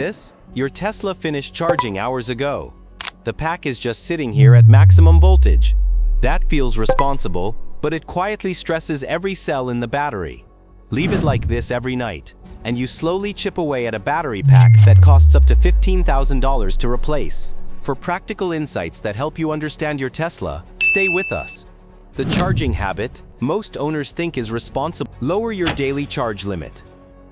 this? Your Tesla finished charging hours ago. The pack is just sitting here at maximum voltage. That feels responsible, but it quietly stresses every cell in the battery. Leave it like this every night, and you slowly chip away at a battery pack that costs up to $15,000 to replace. For practical insights that help you understand your Tesla, stay with us. The charging habit most owners think is responsible. Lower your daily charge limit.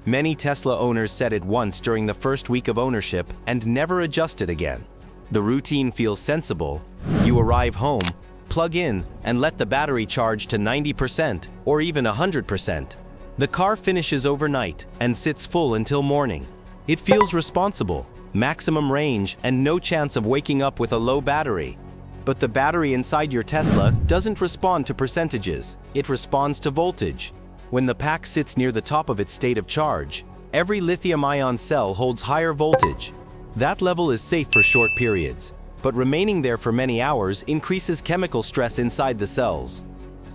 Many Tesla owners set it once during the first week of ownership and never adjust it again. The routine feels sensible. You arrive home, plug in, and let the battery charge to 90% or even 100%. The car finishes overnight and sits full until morning. It feels responsible, maximum range, and no chance of waking up with a low battery. But the battery inside your Tesla doesn't respond to percentages, it responds to voltage. When the pack sits near the top of its state of charge, every lithium-ion cell holds higher voltage. That level is safe for short periods, but remaining there for many hours increases chemical stress inside the cells.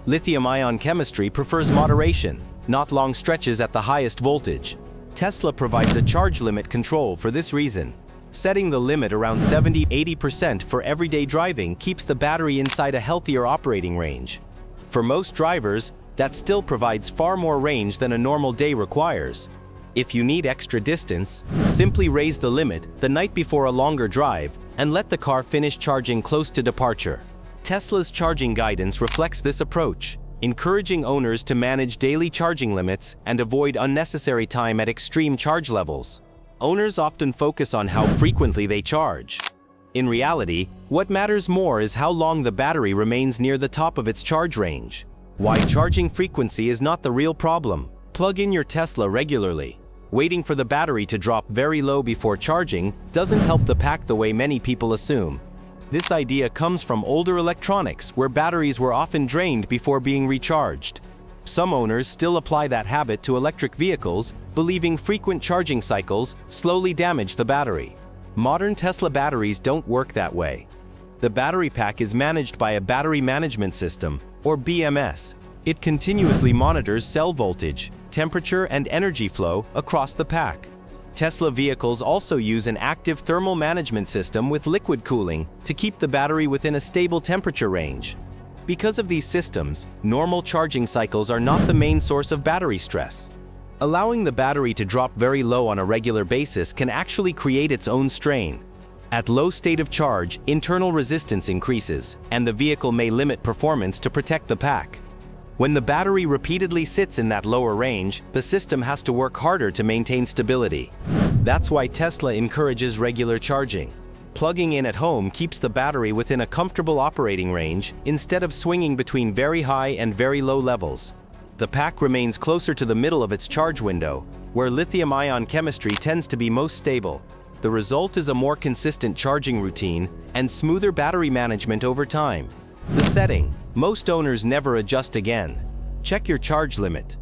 Lithium-ion chemistry prefers moderation, not long stretches at the highest voltage. Tesla provides a charge limit control for this reason. Setting the limit around 70–80% for everyday driving keeps the battery inside a healthier operating range. For most drivers, that still provides far more range than a normal day requires. If you need extra distance, simply raise the limit the night before a longer drive and let the car finish charging close to departure. Tesla's charging guidance reflects this approach, encouraging owners to manage daily charging limits and avoid unnecessary time at extreme charge levels. Owners often focus on how frequently they charge. In reality, what matters more is how long the battery remains near the top of its charge range. Why charging frequency is not the real problem. Plug in your Tesla regularly. Waiting for the battery to drop very low before charging doesn't help the pack the way many people assume. This idea comes from older electronics where batteries were often drained before being recharged. Some owners still apply that habit to electric vehicles, believing frequent charging cycles slowly damage the battery. Modern Tesla batteries don't work that way. The battery pack is managed by a battery management system, or BMS. It continuously monitors cell voltage, temperature, and energy flow across the pack. Tesla vehicles also use an active thermal management system with liquid cooling to keep the battery within a stable temperature range. Because of these systems, normal charging cycles are not the main source of battery stress. Allowing the battery to drop very low on a regular basis can actually create its own strain. At low state of charge, internal resistance increases, and the vehicle may limit performance to protect the pack. When the battery repeatedly sits in that lower range, the system has to work harder to maintain stability. That's why Tesla encourages regular charging. Plugging in at home keeps the battery within a comfortable operating range instead of swinging between very high and very low levels. The pack remains closer to the middle of its charge window, where lithium-ion chemistry tends to be most stable. The result is a more consistent charging routine and smoother battery management over time. The setting. Most owners never adjust again. Check your charge limit.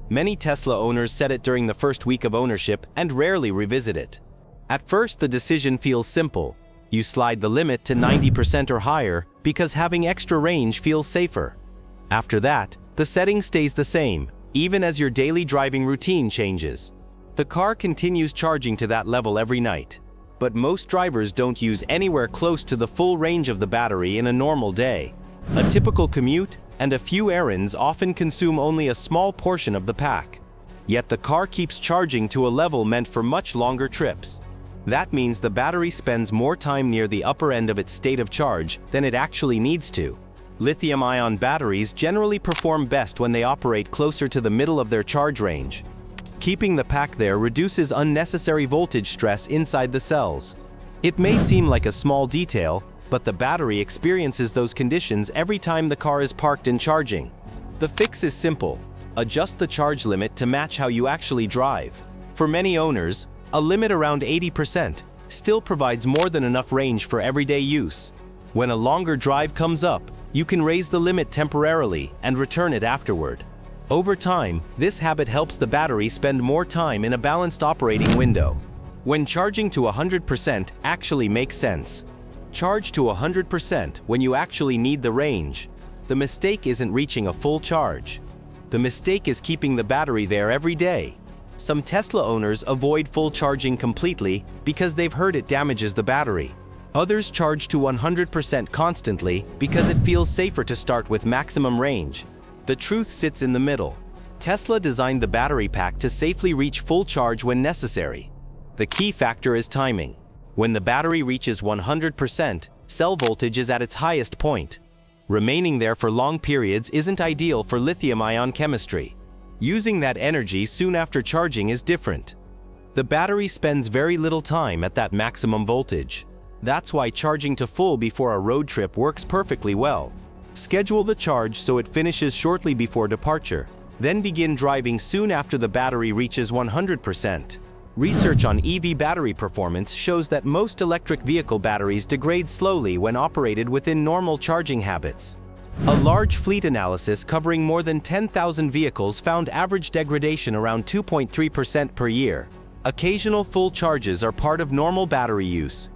Many Tesla owners set it during the first week of ownership and rarely revisit it. At first, the decision feels simple. You slide the limit to 90% or higher because having extra range feels safer. After that, the setting stays the same, even as your daily driving routine changes. The car continues charging to that level every night. But most drivers don't use anywhere close to the full range of the battery in a normal day. A typical commute and a few errands often consume only a small portion of the pack. Yet the car keeps charging to a level meant for much longer trips. That means the battery spends more time near the upper end of its state of charge than it actually needs to. Lithium-ion batteries generally perform best when they operate closer to the middle of their charge range. Keeping the pack there reduces unnecessary voltage stress inside the cells. It may seem like a small detail, but the battery experiences those conditions every time the car is parked and charging. The fix is simple. Adjust the charge limit to match how you actually drive. For many owners, a limit around 80% still provides more than enough range for everyday use. When a longer drive comes up, you can raise the limit temporarily and return it afterward. Over time, this habit helps the battery spend more time in a balanced operating window. When charging to 100% actually makes sense. Charge to 100% when you actually need the range. The mistake isn't reaching a full charge. The mistake is keeping the battery there every day. Some Tesla owners avoid full charging completely because they've heard it damages the battery. Others charge to 100% constantly because it feels safer to start with maximum range. The truth sits in the middle. Tesla designed the battery pack to safely reach full charge when necessary. The key factor is timing. When the battery reaches 100%, cell voltage is at its highest point. Remaining there for long periods isn't ideal for lithium-ion chemistry. Using that energy soon after charging is different. The battery spends very little time at that maximum voltage. That's why charging to full before a road trip works perfectly well. Schedule the charge so it finishes shortly before departure. Then begin driving soon after the battery reaches 100%. Research on EV battery performance shows that most electric vehicle batteries degrade slowly when operated within normal charging habits. A large fleet analysis covering more than 10,000 vehicles found average degradation around 2.3% per year. Occasional full charges are part of normal battery use.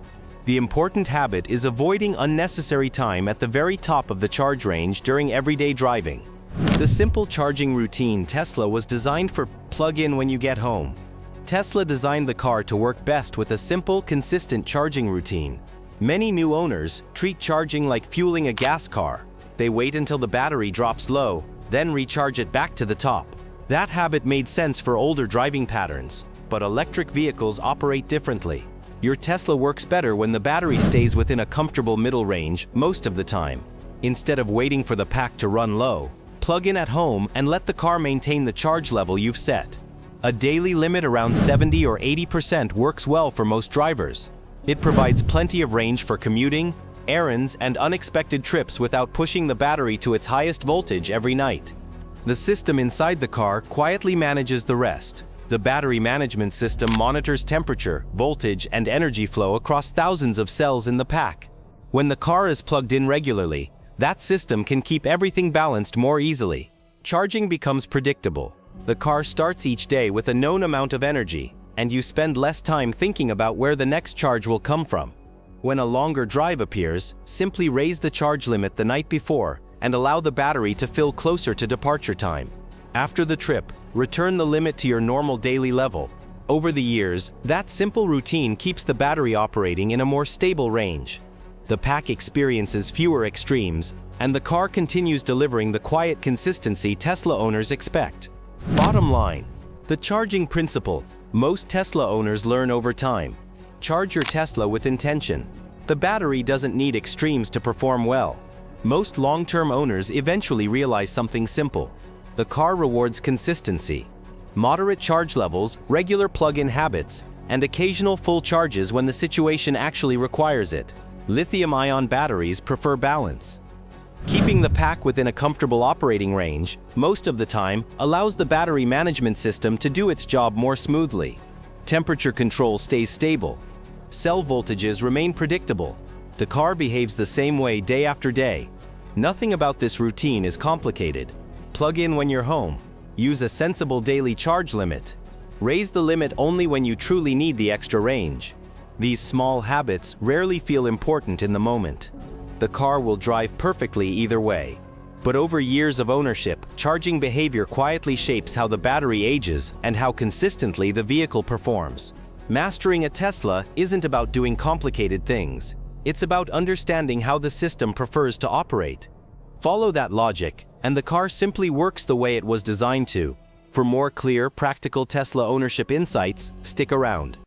The important habit is avoiding unnecessary time at the very top of the charge range during everyday driving. The simple charging routine Tesla was designed for plug in when you get home. Tesla designed the car to work best with a simple, consistent charging routine. Many new owners treat charging like fueling a gas car. They wait until the battery drops low, then recharge it back to the top. That habit made sense for older driving patterns, but electric vehicles operate differently. Your Tesla works better when the battery stays within a comfortable middle range most of the time. Instead of waiting for the pack to run low, plug in at home and let the car maintain the charge level you've set. A daily limit around 70 or 80% works well for most drivers. It provides plenty of range for commuting, errands, and unexpected trips without pushing the battery to its highest voltage every night. The system inside the car quietly manages the rest. The battery management system monitors temperature, voltage, and energy flow across thousands of cells in the pack. When the car is plugged in regularly, that system can keep everything balanced more easily. Charging becomes predictable. The car starts each day with a known amount of energy, and you spend less time thinking about where the next charge will come from. When a longer drive appears, simply raise the charge limit the night before and allow the battery to fill closer to departure time. After the trip, return the limit to your normal daily level. Over the years, that simple routine keeps the battery operating in a more stable range. The pack experiences fewer extremes, and the car continues delivering the quiet consistency Tesla owners expect. Bottom line, the charging principle most Tesla owners learn over time. Charge your Tesla with intention. The battery doesn't need extremes to perform well. Most long-term owners eventually realize something simple. The car rewards consistency. Moderate charge levels, regular plug-in habits, and occasional full charges when the situation actually requires it. Lithium-ion batteries prefer balance. Keeping the pack within a comfortable operating range, most of the time, allows the battery management system to do its job more smoothly. Temperature control stays stable. Cell voltages remain predictable. The car behaves the same way day after day. Nothing about this routine is complicated. Plug in when you're home. Use a sensible daily charge limit. Raise the limit only when you truly need the extra range. These small habits rarely feel important in the moment. The car will drive perfectly either way. But over years of ownership, charging behavior quietly shapes how the battery ages and how consistently the vehicle performs. Mastering a Tesla isn't about doing complicated things. It's about understanding how the system prefers to operate. Follow that logic, and the car simply works the way it was designed to. For more clear, practical Tesla ownership insights, stick around.